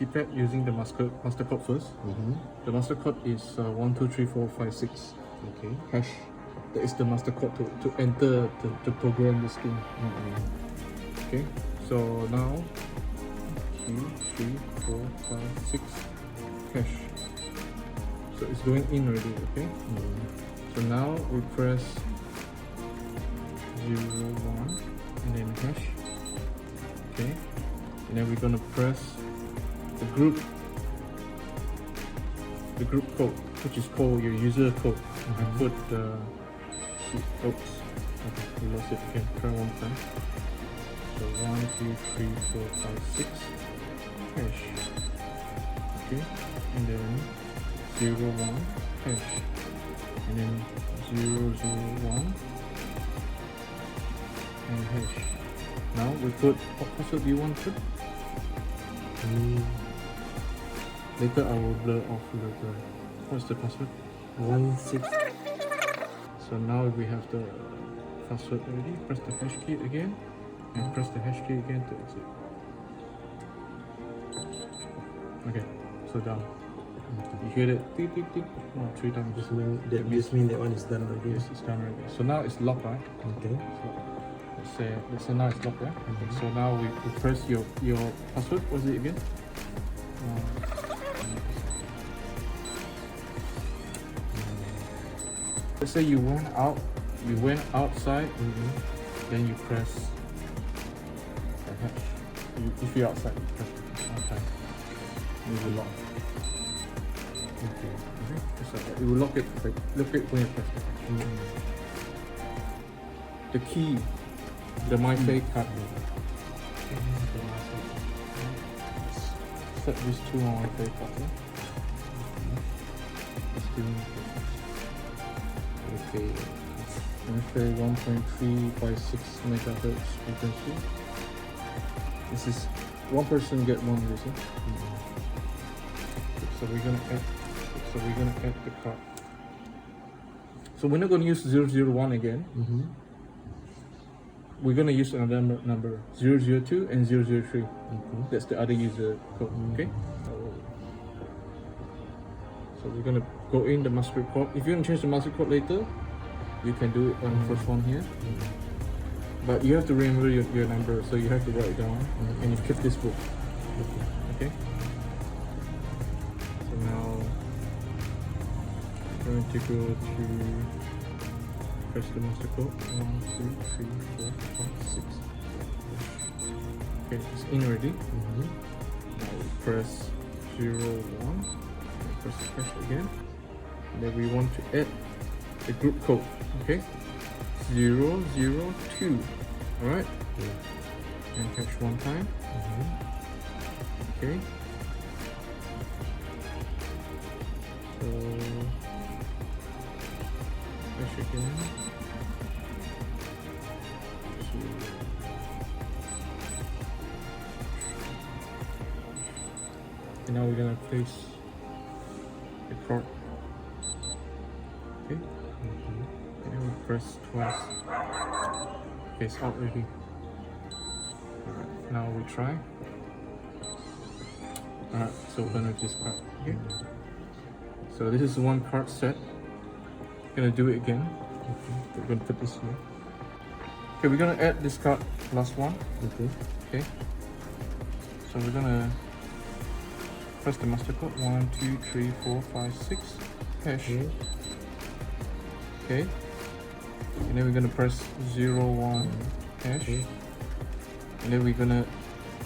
keypad using the master code first. The master code is 123456. Okay. Hash. That is the master code to enter to program this thing. Okay. So now 2, 3, 4, 5, 6 hash. So it's going in already. Okay. So now we press 0, 1 and then hash. Okay. And then we're gonna press the group code, which is called your user code. I put the oops, okay, we lost it again. Try one time. So 1, 2, 3, 4, 5, 6 hash. Okay, and then 0, 1 hash, and then 0, 0, 1 and hash. Now we put, what password do you want to put? Later I will blur off the what's the password? 16. So now we have the password already. Press the hash key again and press the hash key again to exit. Okay, so down. You hear it tick tick tick 3 times. This mean that one is done already. Yes, it's done already. So now it's locked, right? Okay. So let's say now it's locked, right? So now we press your password. What's it again? Let's say you went outside, then you press the hash. If you're outside, you press the hash one time. It will lock. Okay. So it will lock it when you press the hash. The key, the Mifare card. Set these two on Mifare cards. Okay. Mifare 1.356 megahertz frequency. This is one person get one user. So we're gonna add the card. So we're not gonna use 001 again. We're gonna use another number 002 and 003. That's the other user code. Okay. So we're gonna go in the master code. If you want to change the master code later, you can do it on the first one here. But you have to remember your number, so you have to write it down and you keep this book. Okay. So now we're going to go to press the master code. 1, 2, 3, 4, 5, 6. Okay, it's in already. Now we press 0, 1. Press the hash again. And then we want to add the group code. Okay. 0, 0, 2. Alright? And hash one time. Okay. So hash again. And now we're gonna place the card. Okay. And then we press twice. Okay, it's out already. Alright, now we try. Alright, so we're gonna this card. Okay. So this is one card set. Gonna do it again. We're gonna put this here. Okay, we're gonna add this card, last one. Okay. So we're gonna press the master code 1, 2, 3, 4, 5, 6 hash. Okay. And then we're gonna press 0, 1 hash. And then we're gonna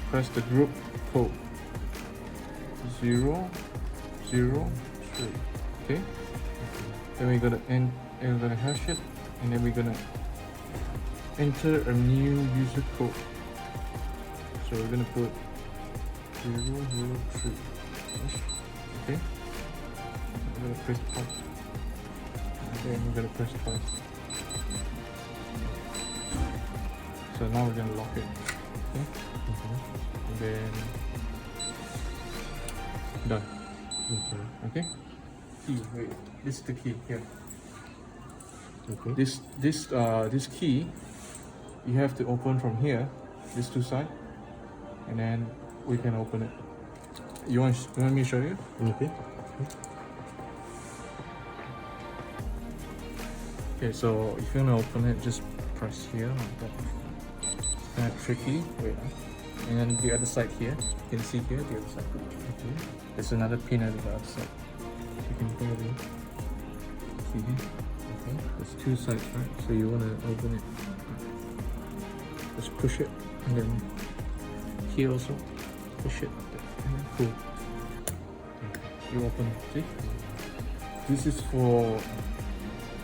press the group code 0, 0, 3. Okay. Then we're gonna hash it, and then we're gonna enter a new user code. So we're gonna put 0, 0, 3. Okay. I'm gonna press pause. And then we're gonna press twice. So now we're gonna lock it. Okay. And then done. Okay. Key. Wait. This is the key here. Okay. This key you have to open from here, these two sides, and then we can open it. You want me to show you? Okay. Okay, so if you want to open it, just press here like that. It's kind of tricky. Wait. And then the other side here. You can see here, the other side. Okay. There's another pin at the other side. You can probably see here. Okay. There's two sides, right? So you want to open it. Just push it, and then here also push it like that. And then pull. You open it. See? This is for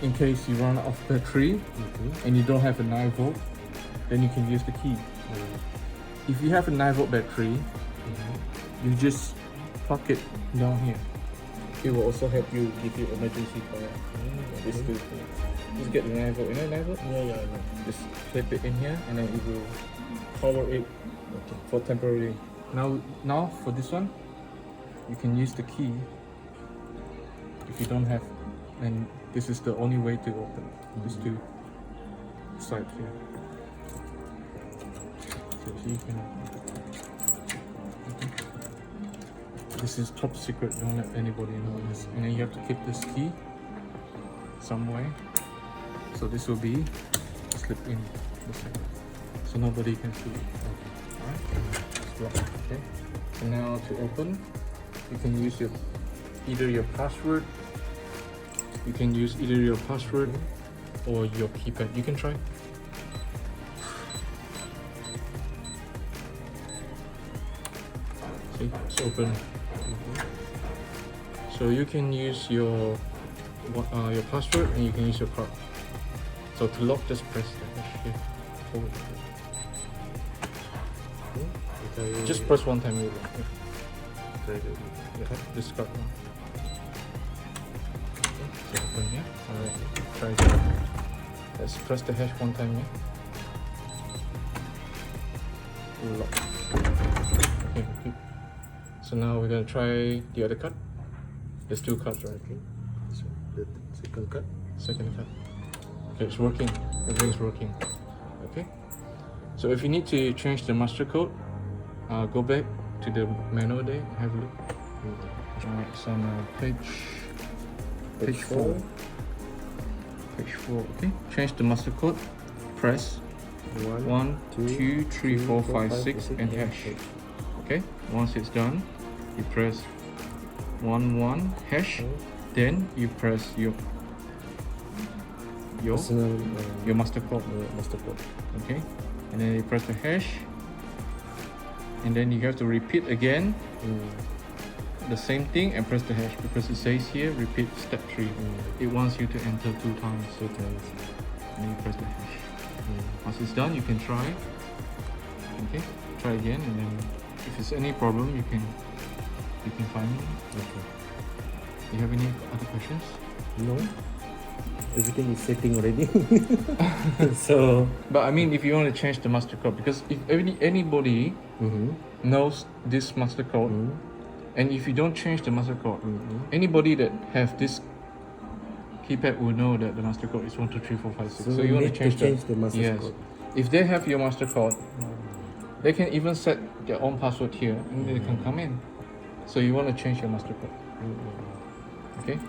in case you run out of battery and you don't have a 9 volt, then you can use the key. If you have a 9 volt battery, you just plug it down here. It will also help you give you emergency power. This too. Just get the 9 volt. You know 9 volt? Yeah. Just flip it in here and then it will power it for temporary. Now for this one, you can use the key. If you don't have, and this is the only way to open these two sides here. So you can. This is top secret. Don't let anybody know this. And then you have to keep this key some way. So this will be slip in this way, so nobody can see it. Alright. It's locked. Okay. So now to open, you can use either your password. You can use either your password or your keypad. You can try. See, it's open. So you can use your password and you can use your card. So to lock, just press the hash here. Forward. Just press one time. You lock. This card now. So open here. Alright, try it. Let's press the hash one time here. Lock. Okay, good. So now we're gonna try the other card. There's two cards, right? Okay. So the second card. Second card. Okay, it's working. Everything's working. Okay. So if you need to change the master code, go back to the manual there. Have a look. Alright, so now page 4. Page 4. Okay. Change the master code. Press 1, 2, 3, 4, 5, 6 and hash. Okay. Once it's done, you press 1 hash. Then you press your master code. Okay. And then you press the hash. And then you have to repeat again. The same thing and press the hash because it says here repeat step 3. It wants you to enter 2 times. And then you press the hash. Once it's done, you can try. Okay, try again, and then if there's any problem, you can find me. Okay. You have any other questions? No. Everything is setting already. So. But I mean, if you want to change the master code, because if anybody knows this master code. And if you don't change the master code, anybody that have this keypad will know that the master code is 1, 2, 3, 4, 5, 6. So you want to change the master code. If they have your master code, they can even set their own password here and they can come in. So you want to change your master code. Okay?